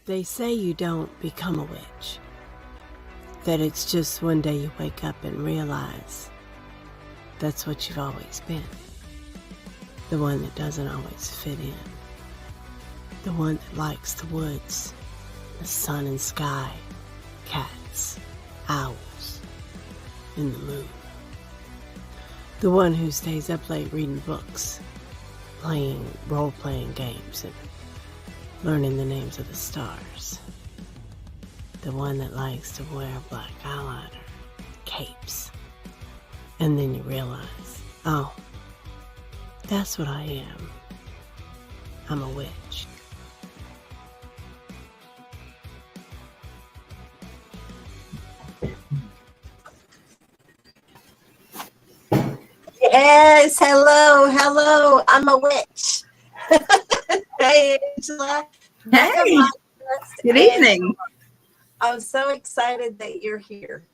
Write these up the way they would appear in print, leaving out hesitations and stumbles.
They say you don't become a witch. That it's just one day you wake up and realize that's what you've always been. The one that doesn't always fit in. The one that likes the woods, the sun and sky, cats, owls, and the moon. The one who stays up late reading books, playing role-playing games, and learning the names of the stars. The one that likes to wear black eyeliner, capes. And then you realize, oh, that's what I am. I'm a witch. Yes, hello, I'm a witch. Hey, Angela. Hey, good evening. I'm so excited that you're here.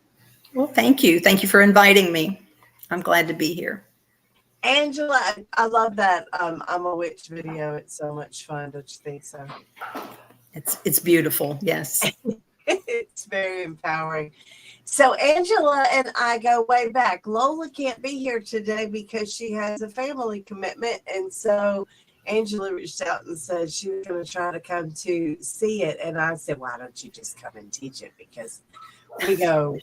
Well, thank you. Thank you for inviting me. I'm glad to be here. Angela, I love that I'm a witch video. It's so much fun, don't you think so? It's beautiful, yes. It's very empowering. So Angela and I go way back. Lola can't be here today because she has a family commitment. And so Angela reached out and said she was going to try to come to see it. And I said, why don't you just come and teach it? Because we go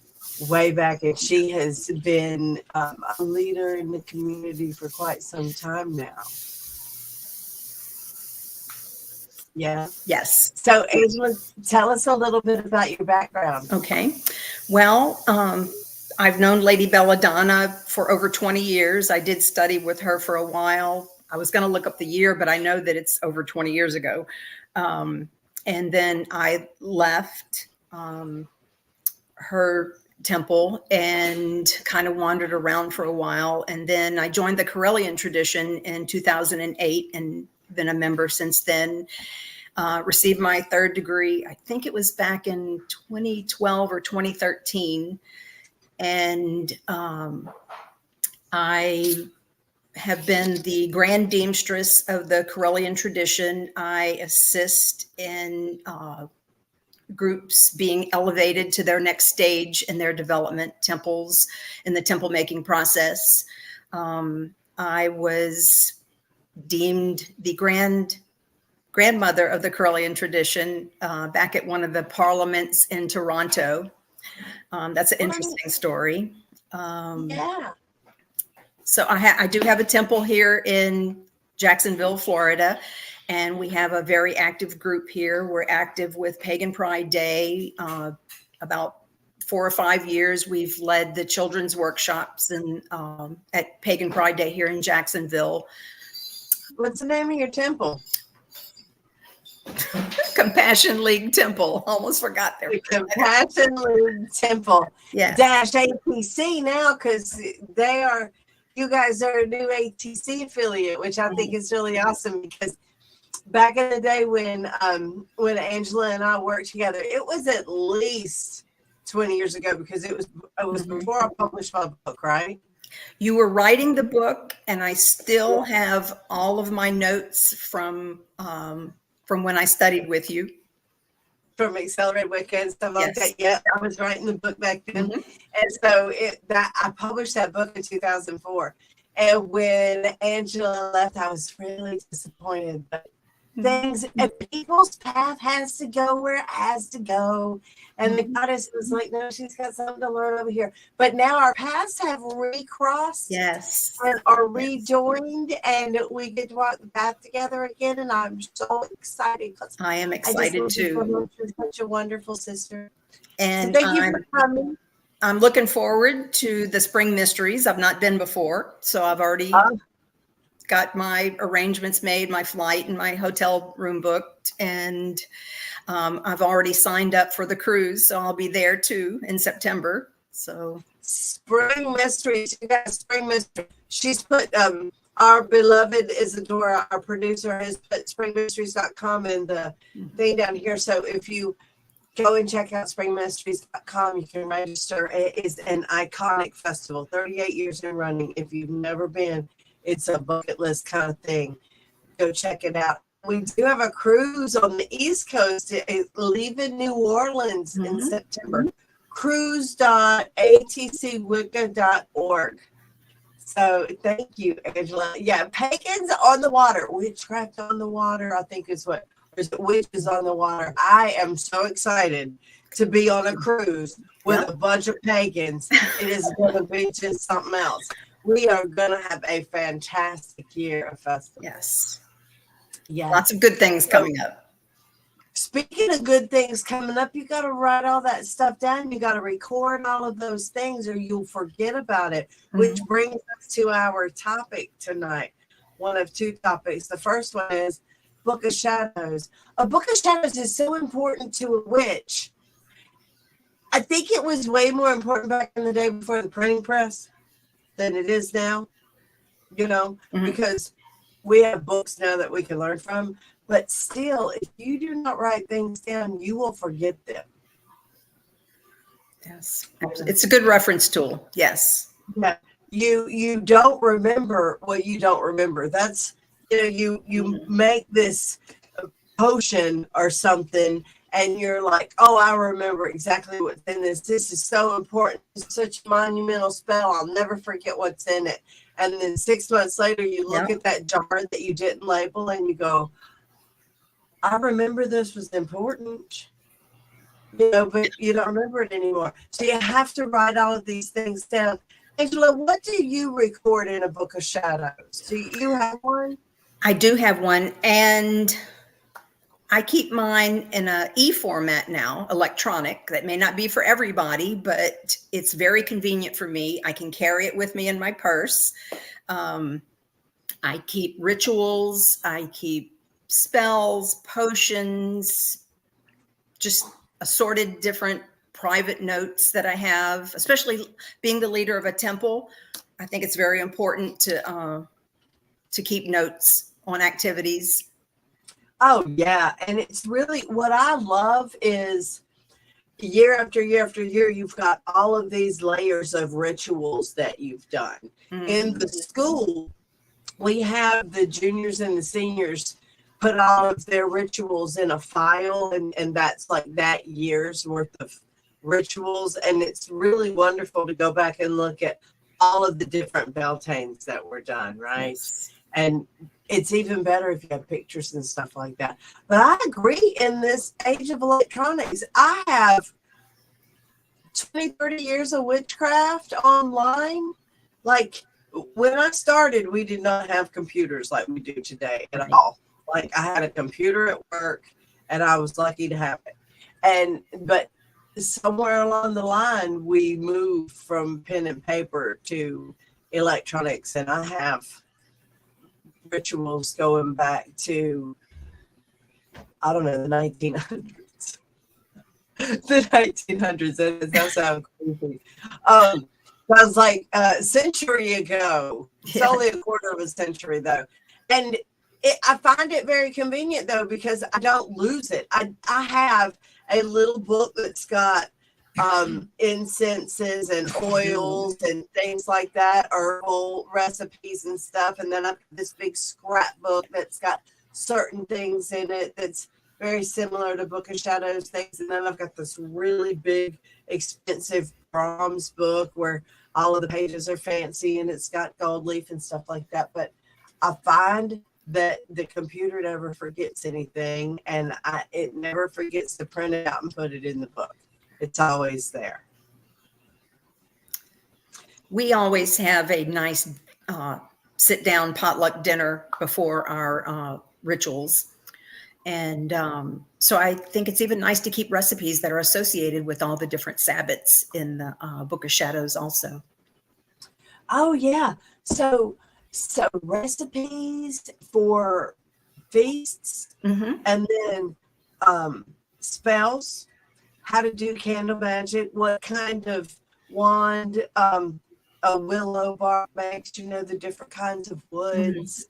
way back and she has been a leader in the community for quite some time now. Yeah. Yes. So Angela, tell us a little bit about your background. Okay. Well, I've known Lady Belladonna for over 20 years. I did study with her for a while. I was going to look up the year, but I know that it's over 20 years ago. And then I left her temple and kind of wandered around for a while. And then I joined the Correllian tradition in 2008 and been a member since then. Received my third degree, I think it was back in 2012 or 2013. And I have been the Grand Deemstress of the Correllian tradition. I assist in groups being elevated to their next stage in their development, temples, in the temple making process. I was deemed the grandmother of the Correllian tradition back at one of the parliaments in Toronto. That's an interesting story. Yeah. So I do have a temple here in Jacksonville, Florida, and we have a very active group here. We're active with Pagan Pride Day. About 4 or 5 years, we've led the children's workshops and at Pagan Pride Day here in Jacksonville. What's the name of your temple? Compassion League Temple. Almost forgot there. Compassion League Temple. Yes. Dash ATC now, because you guys are a new ATC affiliate, which I think is really awesome, because back in the day when Angela and I worked together, it was at least 20 years ago, because it was before I published my book, right? You were writing the book, and I still have all of my notes from when I studied with you. From Accelerated Wicca and stuff like that. Yeah, I was writing the book back then. Mm-hmm. And so I published that book in 2004. And when Angela left, I was really disappointed. But things, and people's path has to go where it has to go. And the goddess was like, no, she's got something to learn over here. But now our paths have recrossed. Yes. And are rejoined, and we get to walk the path together again. And I'm so excited. I am excited too. You're such a wonderful sister. And so thank you for coming. I'm looking forward to the Spring Mysteries. I've not been before, so I've already got my arrangements made, my flight and my hotel room booked, and I've already signed up for the cruise, so I'll be there too in September. So Spring Mysteries, you guys, Spring Mysteries. She's put our beloved Isadora, our producer, has put springmysteries.com in the thing down here. So if you go and check out springmysteries.com, you can register. It is an iconic festival, 38 years in running. If you've never been, it's a bucket list kind of thing. Go check it out. we do have a cruise on the East Coast, leaving New Orleans in Mhm. September. Cruise.atcwicca.org. So thank you, Angela. Yeah, pagans on the water, witchcraft on the water, I think is what, or is it witches on the water? I am so excited to be on a cruise with a bunch of pagans. It is going to be just something else. We are going to have a fantastic year of festivals. Yes. Yeah. Lots of good things coming up. Speaking of good things coming up, you got to write all that stuff down. You got to record all of those things or you'll forget about it, which brings us to our topic tonight. One of two topics. The first one is Book of Shadows. A Book of Shadows is so important to a witch. I think it was way more important back in the day before the printing press than it is now, because we have books now that we can learn from. But still, if you do not write things down, you will forget them. Yes. It's a good reference tool. Yes. Yeah. You don't remember what you don't remember. That's, you make this potion or something and you're like, oh, I remember exactly what's in this. This is so important. It's such a monumental spell. I'll never forget what's in it. And then 6 months later, you look at that jar that you didn't label and you go, I remember this was important, but you don't remember it anymore. So you have to write all of these things down. Angela, what do you record in a Book of Shadows? Do you have one? I do have one, and I keep mine in a e-format now, electronic. That may not be for everybody, but it's very convenient for me. I can carry it with me in my purse. I keep rituals. I keep spells, potions, just assorted different private notes that I have, especially being the leader of a temple. I think it's very important to keep notes on activities. Oh, yeah. And it's really what I love is year after year after year, you've got all of these layers of rituals that you've done. In the school, we have the juniors and the seniors put all of their rituals in a file, and that's like that year's worth of rituals. And it's really wonderful to go back and look at all of the different Beltanes that were done, right? Yes. And it's even better if you have pictures and stuff like that. But I agree, in this age of electronics, I have 20, 30 years of witchcraft online. Like, when I started, we did not have computers like we do today at all. Like, I had a computer at work, and I was lucky to have it. But somewhere along the line, we moved from pen and paper to electronics, and I have rituals going back to, I don't know, the 1900s. The 1900s. That sounds creepy. Sounds like a century ago. It's only a quarter of a century, though. And I find it very convenient, though, because I don't lose it. I have a little book that's got incenses and oils and things like that, herbal recipes and stuff. And then I've got this big scrapbook that's got certain things in it that's very similar to Book of Shadows things. And then I've got this really big, expensive Brahms book where all of the pages are fancy and it's got gold leaf and stuff like that. But I find that the computer never forgets anything, and it never forgets to print it out and put it in the book. It's always there. We always have a nice sit-down potluck dinner before our rituals. And so I think it's even nice to keep recipes that are associated with all the different Sabbats in the Book of Shadows also. Oh, yeah. So recipes for feasts, and then spells, how to do candle magic, what kind of wand a willow bark makes, the different kinds of woods,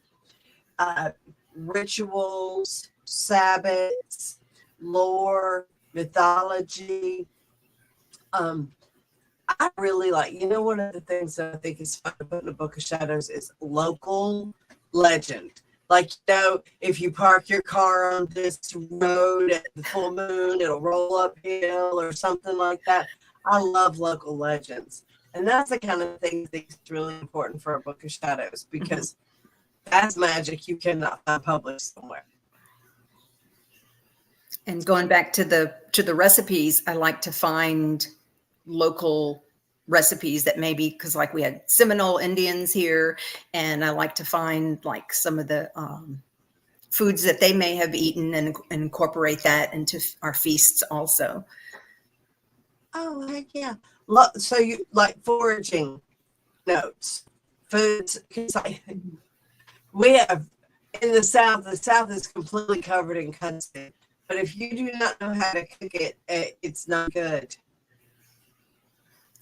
rituals, Sabbats, lore, mythology. I really like, one of the things that I think is fun about the Book of Shadows is local legend. Like, if you park your car on this road at the full moon, it'll roll uphill or something like that. I love local legends. And that's the kind of thing that's really important for a Book of Shadows, because that's magic you cannot find published somewhere. And going back to the recipes, I like to find local recipes that maybe, because like we had Seminole Indians here, and I like to find like some of the foods that they may have eaten and incorporate that into our feasts also. Oh, heck yeah. So you like foraging notes, foods, because we have in the South is completely covered in kudzu. But if you do not know how to cook it, it's not good.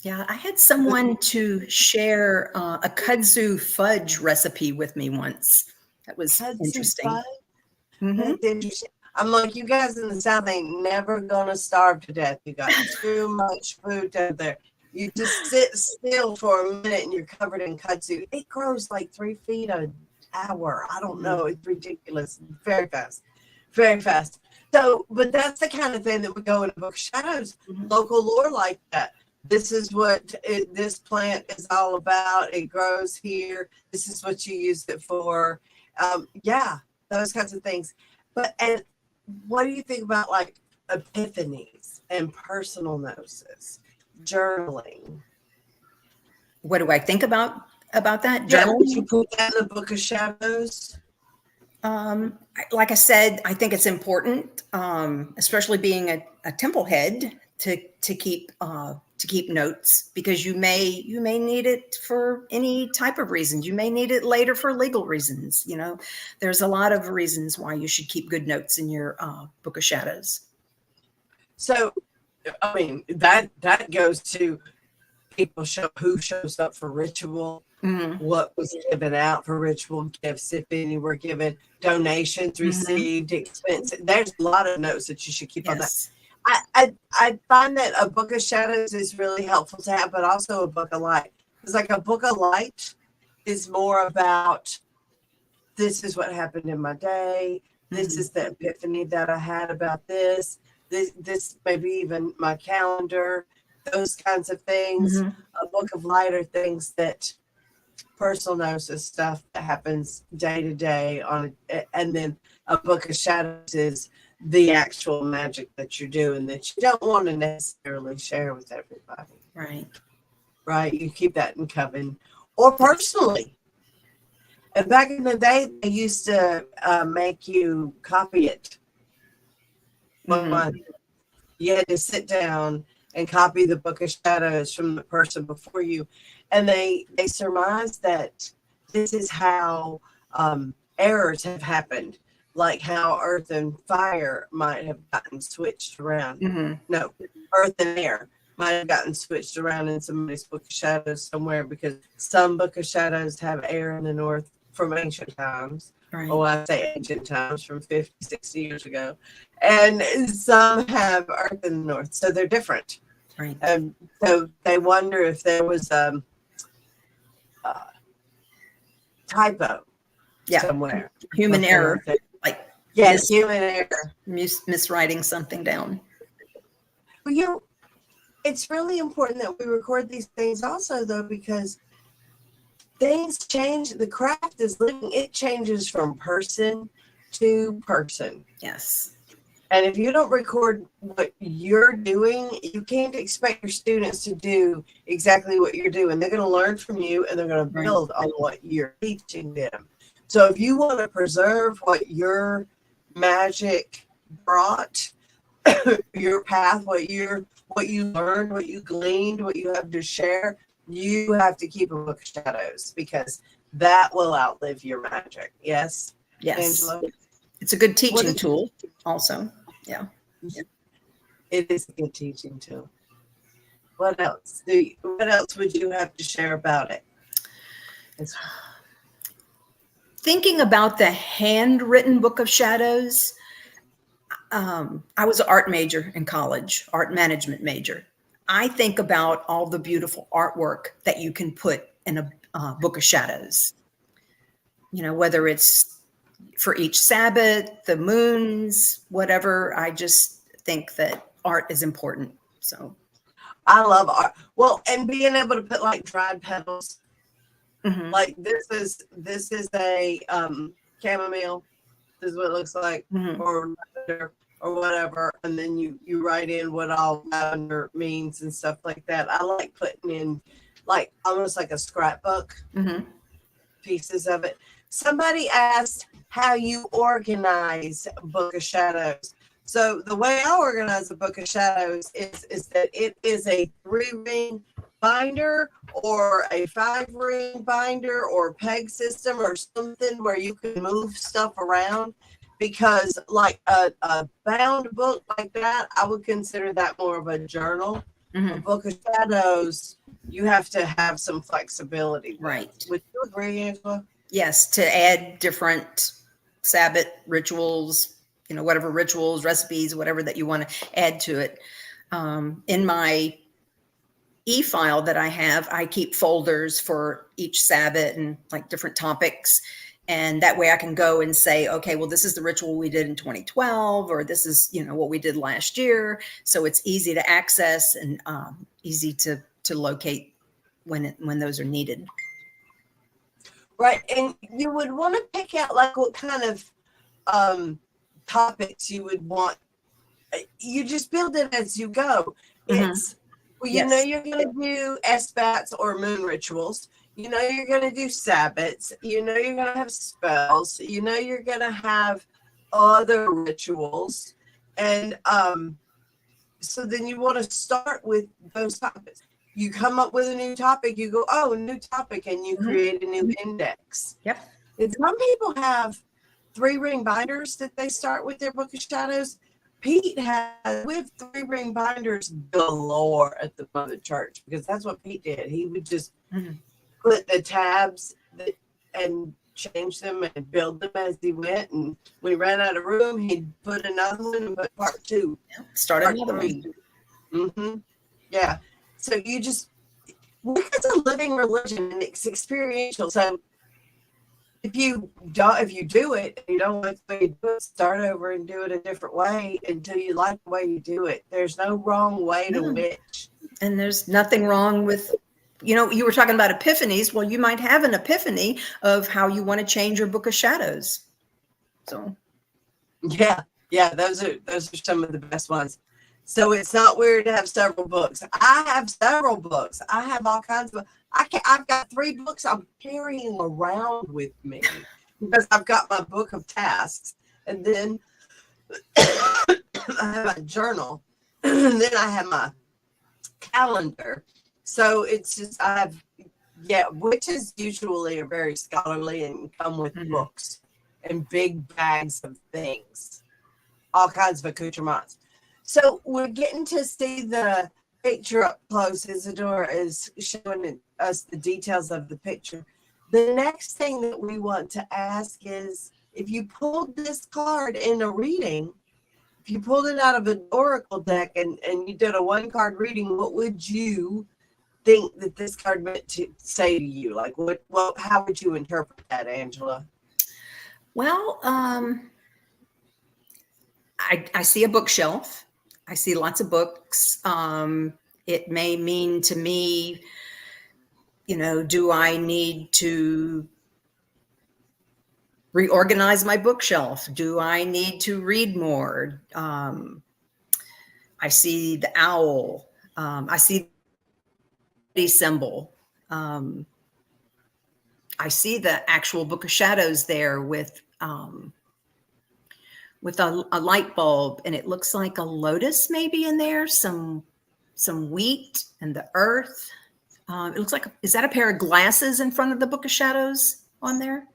Yeah, I had someone to share a kudzu fudge recipe with me once. That was Kudzu interesting. fudge? Mm-hmm. That's interesting. I'm like, you guys in the South ain't never gonna starve to death. You got too much food down there. You just sit still for a minute and you're covered in kudzu. It grows like 3 feet an hour. I don't know. It's ridiculous. Very fast. Very fast. So, but that's the kind of thing that would go in a Book of Shadows. Local lore like that. This is what this plant is all about. It grows here. This is what you use it for. Yeah, those kinds of things. And what do you think about like epiphanies and personal gnosis, journaling? What do I think about that? Yeah, Journaling? would you put that in the Book of Shadows? Like I said, I think it's important, especially being a temple head, to keep notes, because you may need it for any type of reasons. You may need it later for legal reasons. There's a lot of reasons why you should keep good notes in your Book of Shadows. So, I mean, that goes to people who shows up for ritual, what was given out for ritual, gifts, if any were given, donations received, expenses. There's a lot of notes that you should keep on that. I find that a Book of Shadows is really helpful to have, but also a Book of Light. It's like a Book of Light is more about, this is what happened in my day. This is the epiphany that I had about this. This maybe even my calendar, those kinds of things. A Book of Light are things that personal gnosis stuff that happens day to day and then a Book of Shadows is the actual magic that you're doing that you don't want to necessarily share with everybody. Right. You keep that in coven or personally. And back in the day, they used to make you copy it. You had to sit down and copy the Book of Shadows from the person before you. And they surmised that this is how errors have happened, like how earth and fire might have gotten switched around. No, earth and air might have gotten switched around in somebody's Book of Shadows somewhere, because some Book of Shadows have air in the north from ancient times. Oh, I say ancient times, from 50, 60 years ago. And some have earth in the north. So they're different. And so they wonder if there was a typo somewhere. Human error. Human error. Miswriting something down. Well, it's really important that we record these things also, though, because things change. The craft is living. It changes from person to person. Yes. And if you don't record what you're doing, you can't expect your students to do exactly what you're doing. They're going to learn from you, and they're going to build on what you're teaching them. So if you want to preserve what your magic brought, your path, what you learned, what you gleaned, what you have to share, you have to keep a Book of Shadows, because that will outlive your magic. Yes, Angela? It's a good teaching tool also. Yeah. It is a good teaching tool. What else? What else would you have to share about it? Thinking about the handwritten Book of Shadows, I was an art major in college, art management major. I think about all the beautiful artwork that you can put in a Book of Shadows. Whether it's for each Sabbath, the moons, whatever. I just think that art is important. So I love art. Well, and being able to put like dried petals, mhm, like this is a chamomile. This is what it looks like, mhm. or lavender, or whatever, and then you write in what all lavender means and stuff like that. I like putting in like almost like a scrapbook Mhm. pieces of it. Somebody asked how you organize Book of Shadows. So the way I organize a Book of Shadows is that it is a 3-ring binder or a 5-ring binder or peg system or something where you can move stuff around. Because like a bound book like that, I would consider that more of a journal. A Mhm. Book of Shadows, you have to have some flexibility with. Right. Would you agree, Angela? Yes, to add different Sabbath rituals, whatever rituals, recipes, whatever that you want to add to it. In my e-file that I have, I keep folders for each Sabbath and like different topics. And that way I can go and say, okay, well, this is the ritual we did in 2012, or this is, what we did last year. So it's easy to access and easy to locate when those are needed. Right. And you would want to pick out like what kind of topics you would want. You just build it as you go. Mhm. It's, well, you know, Yes. you're going to do SBATs or moon rituals. You know, you're going to do Sabbats. You know, you're going to have spells. You know, you're going to have other rituals. And so then you want to start with those topics. You come up with a new topic, you go, oh, new topic, and you Mhm. create a new index. Yep. And some people have 3-ring binders that they start with their Book of Shadows. Pete has, we have 3-ring binders galore at the Mother Church because that's what Pete did. He would just Mhm. put the tabs and change them and build them as he went. And when he ran out of room, he'd put another one and put part 2. Start Part another 3. one. Mm-hmm. Yeah. So you just, Wicca's a living religion and it's experiential. So if you do it, you don't like the way you do it, start over and do it a different way until you like the way you do it. There's no wrong way to No. witch. And there's nothing wrong with, you were talking about epiphanies. Well, you might have an epiphany of how you want to change your Book of Shadows. So Yeah. Yeah, those are some of the best ones. So it's not weird to have several books. I have several books. I have all kinds of. I've got 3 books I'm carrying around with me because I've got my book of tasks, and then I have a journal, and then I have my calendar. So it's just witches usually are very scholarly and come with Mhm. books and big bags of things, all kinds of accoutrements. So we're getting to see the picture up close. Isadora is showing us the details of the picture. The next thing that we want to ask is, if you pulled this card in a reading, if you pulled it out of an oracle deck and you did a 1-card reading, what would you think that this card meant to say to you? Like how would you interpret that, Angela? Well, I see a bookshelf. I see lots of books. It may mean to me, do I need to reorganize my bookshelf? Do I need to read more? I see the owl. I see the symbol. I see the actual Book of Shadows there with a light bulb, and it looks like a lotus maybe in there, some wheat and the earth. It looks like, is that a pair of glasses in front of the Book of Shadows on there?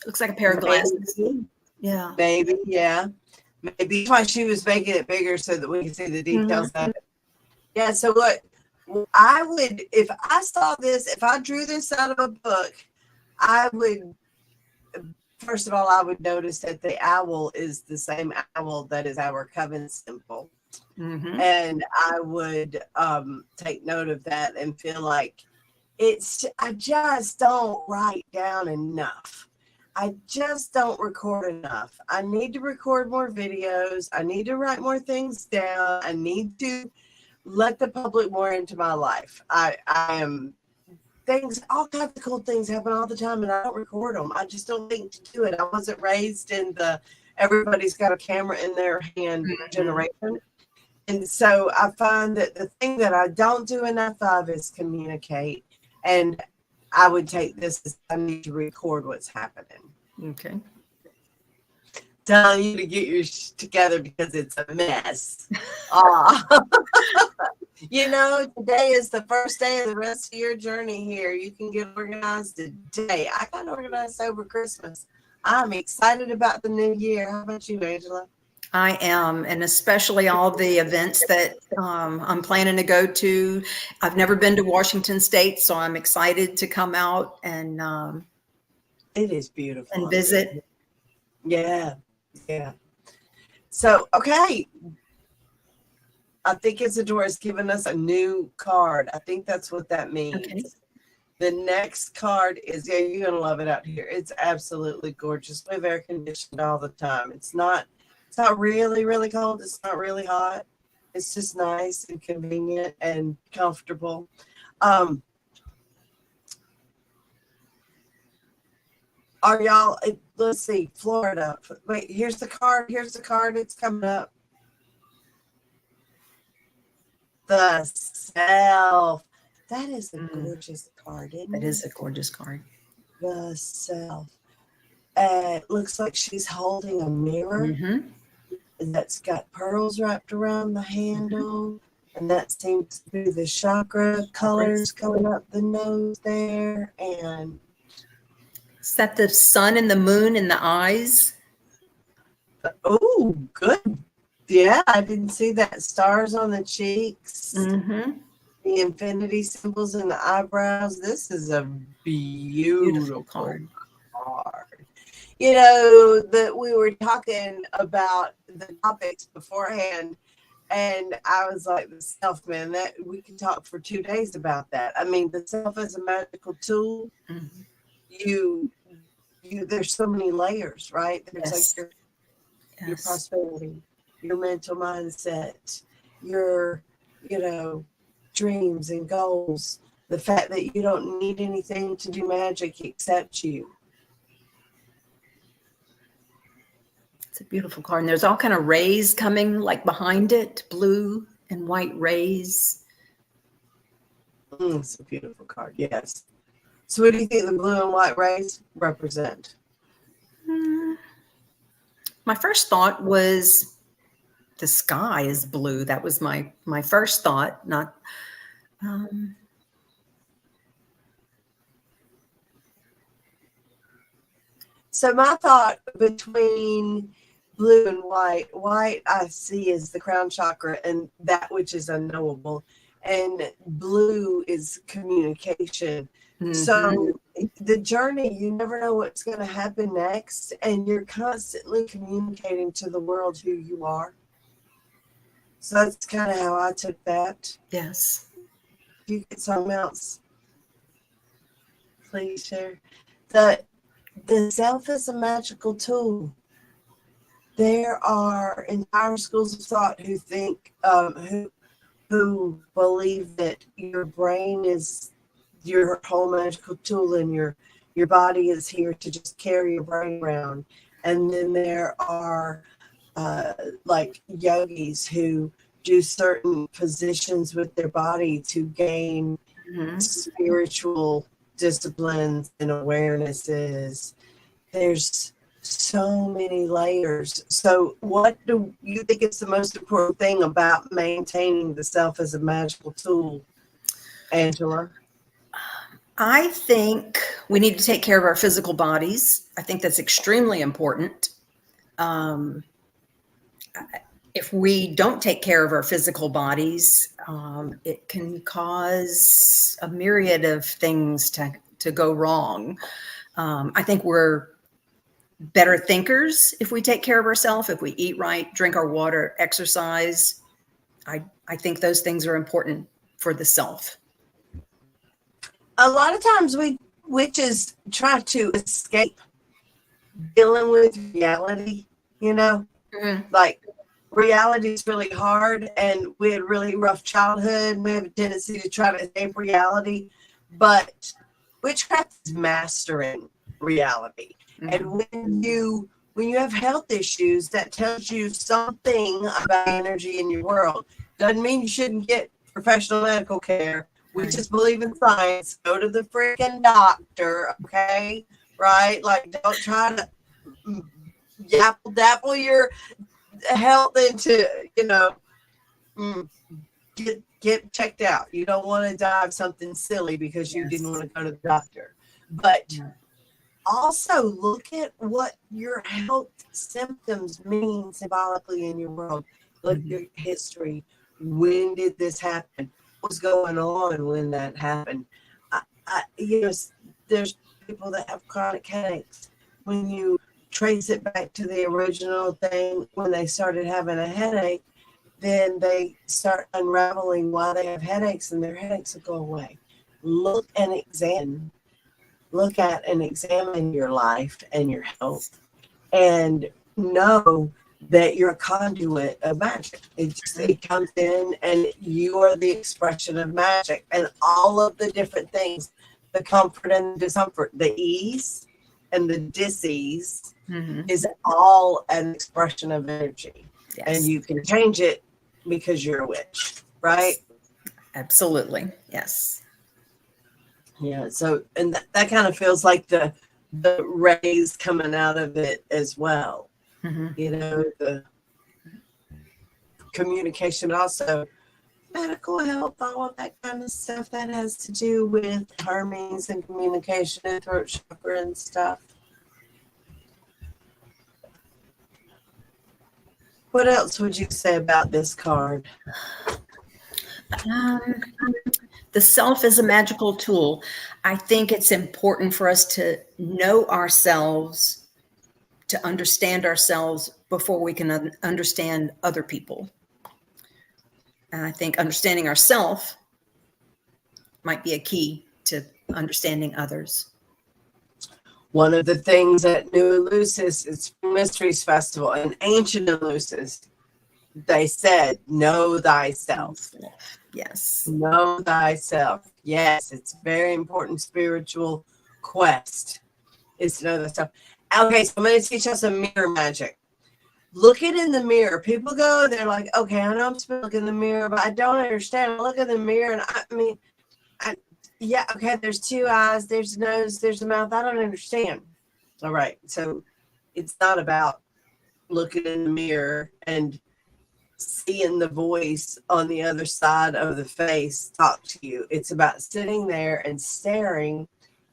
It looks like a pair of glasses. Yeah. Maybe, yeah. Maybe that's why she was making it bigger so that we can see the details of it. Yeah, so what I would, if I saw this, if I drew this out of a book, I would, first of all, I would notice that the owl is the same owl that is our coven symbol. Mm-hmm. And I would take note of that and feel like I just don't write down enough. I just don't record enough. I need to record more videos. I need to write more things down. I need to let the public more into my life. I am all kinds of cool things happen all the time, and I don't record them. I just don't think to do it. I wasn't raised in the everybody's got a camera in their hand generation. And so I find that the thing that I don't do enough of is communicate. And I would take this as I need to record what's happening. Okay. Telling you to get your together because it's a mess. Ah. Today is the first day of the rest of your journey here. You can get organized today. I got organized over Christmas. I'm excited about the new year. How about you, Angela? I am, and especially all the events that I'm planning to go to. I've never been to Washington State, so I'm excited to come out and it is beautiful and visit. Yeah. So, okay. I think Isadora has given us a new card. I think that's what that means. Okay. The next card is, you're going to love it out here. It's absolutely gorgeous. We have air conditioned all the time. It's not really, really cold. It's not really hot. It's just nice and convenient and comfortable. Are y'all, let's see, Florida. Wait, here's the card. It's coming up. The Self. That is a gorgeous card, isn't it? That is a gorgeous card. The Self. It looks like she's holding a mirror that's got pearls wrapped around the handle. And that seems to be the chakra colors going up the nose there. And is that the sun and the moon in the eyes? Oh, good. Yeah, I didn't see that. Stars on the cheeks. The infinity symbols in the eyebrows. This is a beautiful card. That we were talking about the topics beforehand, and I was like, the self, man, that we can talk for 2 days about that. I mean, the self is a magical tool. There's so many layers, right? There's like your prosperity, your mental mindset, your, dreams and goals, the fact that you don't need anything to do magic except you. It's a beautiful card. And there's all kind of rays coming like behind it, blue and white rays. It's a beautiful card, yes. So what do you think the blue and white rays represent? My first thought was the sky is blue. That was my first thought, not So my thought between blue and white I see is the crown chakra and that which is unknowable, and blue is communication. So the journey, you never know what's going to happen next, and you're constantly communicating to the world who you are. So that's kind of how I took that. Yes. If you get something else, please share. The self is a magical tool. There are entire schools of thought who think, who believe that your brain is your whole magical tool, and your body is here to just carry your brain around. And then there are like yogis who do certain positions with their body to gain spiritual disciplines and awarenesses. There's so many layers. So what do you think is the most important thing about maintaining the self as a magical tool, Angela? I think we need to take care of our physical bodies. I think that's extremely important. If we don't take care of our physical bodies, it can cause a myriad of things to go wrong. I think we're better thinkers if we take care of ourselves, if we eat right, drink our water, exercise. I think those things are important for the self. a lot of times witches try to escape dealing with reality, you know, like reality is really hard and we had really rough childhood. We have a tendency to try to escape reality, but witchcraft is mastering reality. And when you have health issues, that tells you something about energy in your world. Doesn't mean you shouldn't get professional medical care. We just believe in science. Go to the freaking doctor, okay? Right? Like, don't try to dapple your health into, you know, get checked out. You don't want to die of something silly because you didn't want to go to the doctor. But also look at what your health symptoms mean symbolically in your world. Look at your history. When did this happen? What's going on when that happened? You know, there's people that have chronic headaches. When you trace it back to the original thing, when they started having a headache, then they start unraveling why they have headaches, and their headaches will go away. Look at and examine your life and your health, and know that you're a conduit of magic. It comes in, and you are the expression of magic, and all of the different things, the comfort and the discomfort, the ease and the dis-ease is all an expression of energy. And you can change it because you're a witch, right? Absolutely. Yes. Yeah. So, and that kind of feels like the rays coming out of it as well. You know, the communication, also medical health, all of that kind of stuff that has to do with Hermes and communication and throat chakra and stuff. What else would you say about this card? The self is a magical tool. I think it's important for us to know ourselves, to understand ourselves before we can understand other people. And I think understanding ourselves might be a key to understanding others. One of the things at New Eleusis, it's Mysteries Festival, and ancient Eleusis, they said, know thyself. Yes. Know thyself. Yes, it's a very important spiritual quest, is to know thyself. Okay, so I'm going to teach us some mirror magic. Look it in the mirror. People go, they're like, okay, I know I'm supposed to look in the mirror, but I don't understand. I look in the mirror, and I mean, yeah, okay, there's two eyes, there's a nose, there's a mouth. I don't understand. All right, so it's not about looking in the mirror and seeing the voice on the other side of the face talk to you. It's about sitting there and staring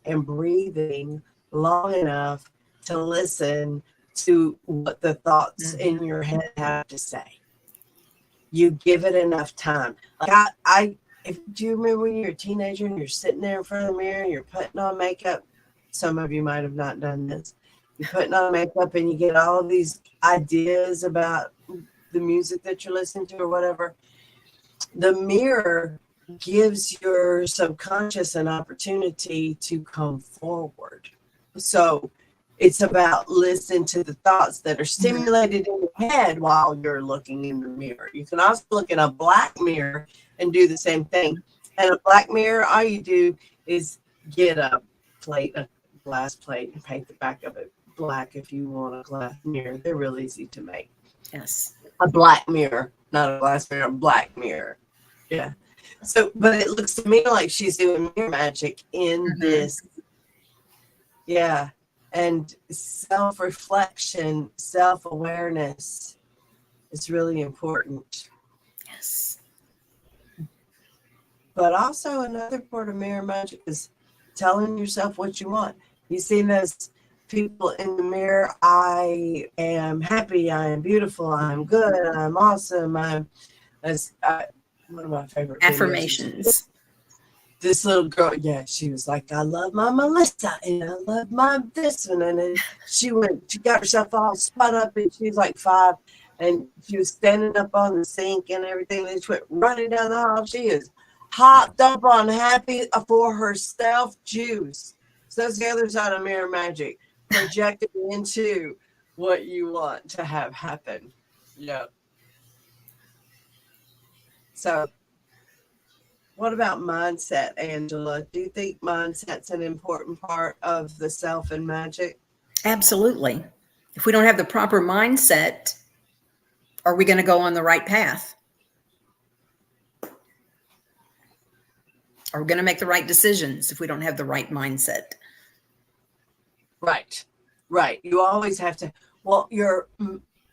and breathing long enough to listen to what the thoughts in your head have to say. You give it enough time. Like do you remember when you're a teenager and you're sitting there in front of the mirror and you're putting on makeup? Some of you might have not done this. You're putting on makeup and you get all of these ideas about the music that you're listening to or whatever. The mirror gives your subconscious an opportunity to come forward. So it's about listening to the thoughts that are stimulated in your head while you're looking in the mirror. You can also look in a black mirror and do the same thing. And a black mirror, all you do is get a glass plate, and paint the back of it black if you want a glass mirror. They're real easy to make. Yes. A black mirror, not a glass mirror, a black mirror. Yeah. So, but it looks to me like she's doing mirror magic in this. Yeah. And self-reflection, self-awareness is really important. Yes. But also another part of mirror magic is telling yourself what you want. You see those people in the mirror, I am happy, I am beautiful, I'm good, I'm awesome, one of my favorite affirmations. This little girl, she was like, I love my Melissa, and I love my this one, and then she got herself all spun up, and she was like 5, and she was standing up on the sink and everything, and she went running down the hall. She is hopped up on happy for herself juice. So that's the other side of mirror magic, projected into what you want to have happen. Yeah. So what about mindset, Angela? Do you think mindset's an important part of the self and magic? Absolutely. If we don't have the proper mindset, are we going to go on the right path? Are we going to make the right decisions if we don't have the right mindset? Right. Right. You always have to, well, your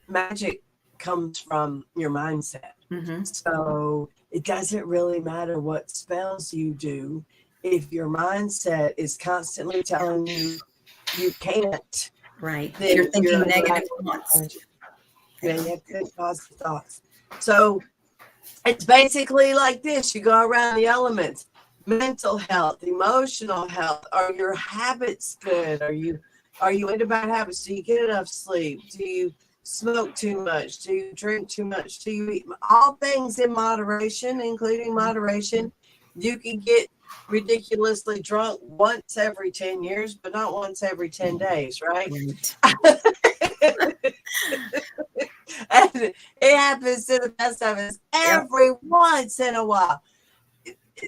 magic comes from your mindset. Mm-hmm. So it doesn't really matter what spells you do if your mindset is constantly telling you you can't. Right. Then If you're thinking you're negative thoughts. Yeah, you have to think positive thoughts. So it's basically like this. You go around the elements: mental health, emotional health. Are your habits good? Are you into bad habits? Do you get enough sleep? Do you smoke too much? Do you drink too much? Do you eat? All things in moderation, including moderation. You can get ridiculously drunk once every 10 years, but not once every 10 days, right? Right. And it happens to the best of us every once in a while.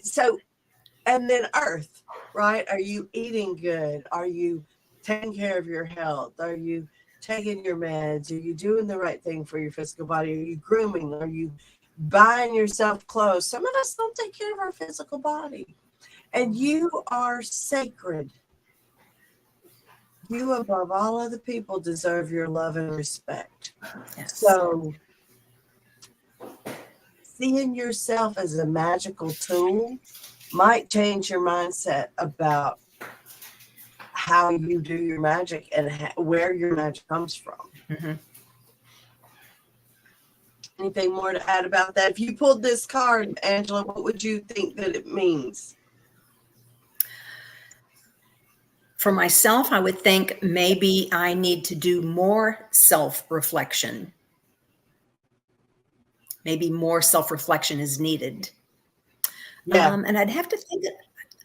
So, and then earth, right? Are you eating good? Are you taking care of your health? Are you taking your meds? Are you doing the right thing for your physical body? Are you grooming? Are you buying yourself clothes? Some of us don't take care of our physical body. And you are sacred. You, above all other people, deserve your love and respect. Yes. So, seeing yourself as a magical tool might change your mindset about how you do your magic and where your magic comes from. Mm-hmm. Anything more to add about that? If you pulled this card, Angela, what would you think that it means? For myself, I would think maybe I need to do more self-reflection. Maybe more self-reflection is needed. Yeah. And I'd have to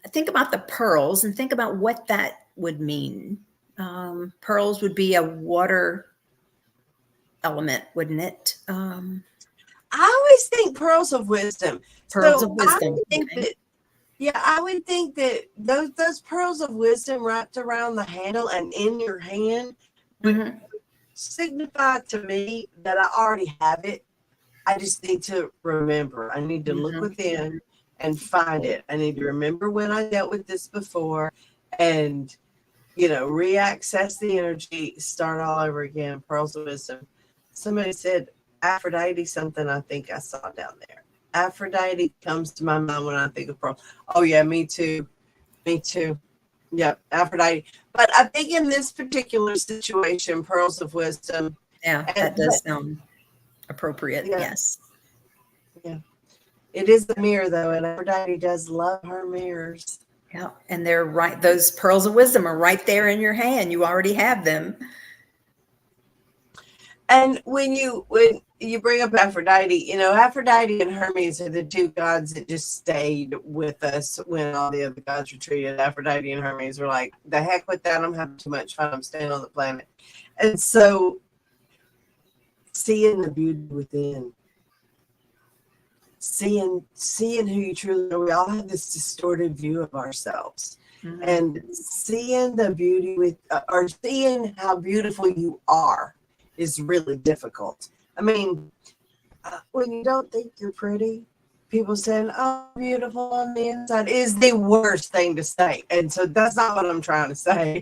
think about the pearls and think about what that would mean. Pearls would be a water element, wouldn't it? I always think pearls of wisdom. Pearls of wisdom. I would think that those pearls of wisdom wrapped around the handle and in your hand would Mm-hmm. signify to me that I already have it. I just need to remember. I need to look within and find it. I need to remember when I dealt with this before and, reaccess the energy, start all over again. Pearls of wisdom. Somebody said Aphrodite, something I think I saw down there. Aphrodite comes to my mind when I think of pearls. Oh, yeah, me too. Me too. Yep, Aphrodite. But I think in this particular situation, pearls of wisdom. Yeah, that does sound appropriate. Yeah. Yes. Yeah. It is the mirror, though, and Aphrodite does love her mirrors. Yeah, and they're right. Those pearls of wisdom are right there in your hand. You already have them. And when you bring up Aphrodite, Aphrodite and Hermes are the two gods that just stayed with us when all the other gods retreated. Aphrodite and Hermes were like, the heck with that. I'm having too much fun. I'm staying on the planet. And so seeing the beauty within, seeing who you truly are. We all have this distorted view of ourselves. Mm-hmm. And seeing the beauty or seeing how beautiful you are is really difficult. I mean, when you don't think you're pretty, people saying, "Oh, beautiful on the inside" is the worst thing to say. And so that's not what I'm trying to say.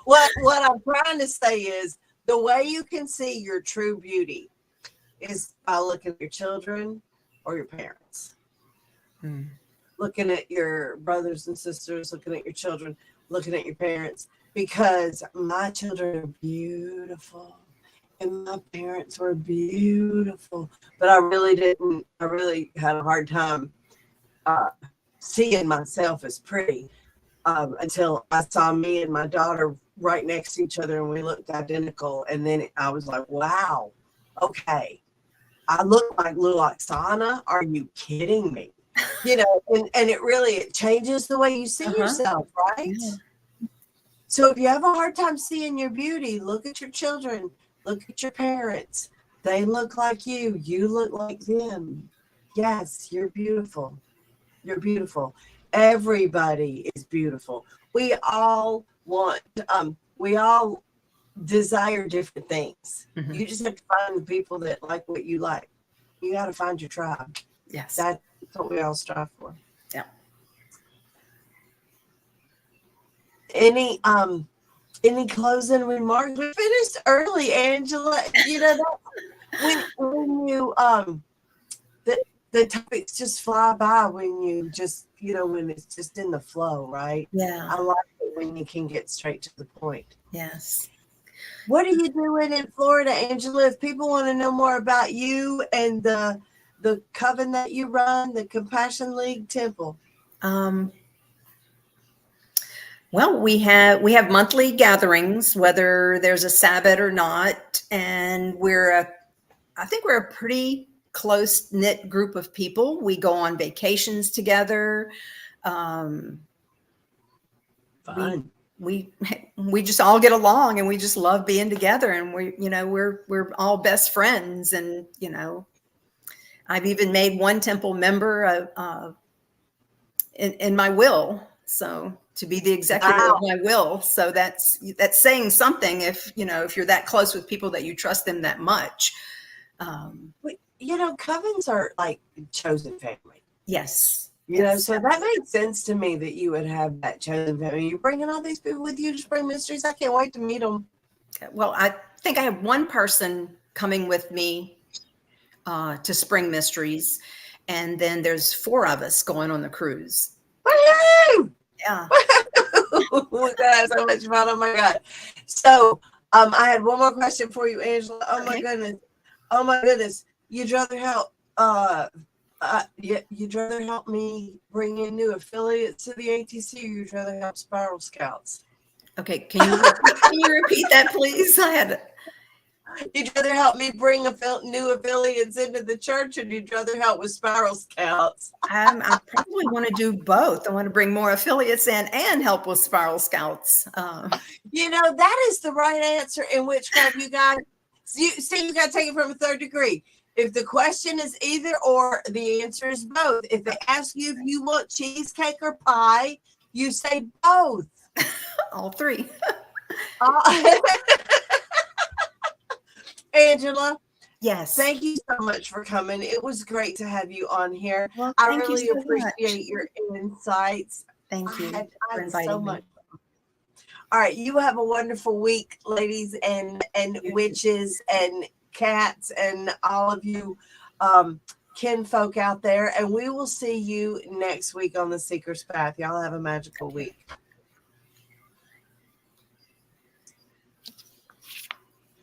What I'm trying to say is the way you can see your true beauty is by looking at your children or your parents. Looking at your brothers and sisters, looking at your children, looking at your parents. Because my children are beautiful and my parents were beautiful, but I really had a hard time seeing myself as pretty until I saw me and my daughter right next to each other and we looked identical. And then I was like, wow, okay. I look like Sana. Are you kidding me? You know, and it changes the way you see yourself, right? Yeah. So if you have a hard time seeing your beauty, look at your children, look at your parents. They look like you. You look like them. Yes, you're beautiful. You're beautiful. Everybody is beautiful. We all we all desire different things. Mhm. You just have to find the people that like what you like. You got to find your tribe. Yes. That's what we all strive for. Yeah. Any closing remarks? We finished early, Angela. You know that when you the topics just fly by when you just when it's just in the flow, right? Yeah. I like it when you can get straight to the point. Yes. What are you doing in Florida, Angela? If people want to know more about you and the coven that you run, the Compassion League Temple. Well, we have monthly gatherings, whether there's a Sabbath or not, and I think we're a pretty close knit group of people. We go on vacations together. Fun. We just all get along, and we just love being together, and we're all best friends. And I've even made one temple member in my will, so to be the executor Wow. of my will. So that's saying something if you're that close with people that you trust them that much. Covens are like chosen family. Yes. So that made sense to me that you would have that chosen family. You're bringing all these people with you to Spring Mysteries. I can't wait to meet them. Well, I think I have one person coming with me to Spring Mysteries, and then there's 4 of us going on the cruise. Woo-hoo! Yeah. We're gonna have so much fun. Oh my God. So I had one more question for you, Angela. Oh my goodness. Oh my goodness. You'd rather help you'd rather help me bring in new affiliates to the ATC, or you'd rather help Spiral Scouts? Okay, can you repeat that, please? You'd rather help me bring new affiliates into the church, or you'd rather help with Spiral Scouts? I probably want to do both. I want to bring more affiliates in and help with Spiral Scouts. That is the right answer. In witchcraft, you guys, you got to take it from a 3rd degree. If the question is either or, the answer is both. If they ask you if you want cheesecake or pie, you say both. All 3. Angela, yes. Thank you so much for coming. It was great to have you on here. Well, I really appreciate your insights. Thank you for inviting me. All right, you have a wonderful week, ladies and witches and cats and all of you kinfolk out there. And we will see you next week on the Seeker's Path. Y'all have a magical week.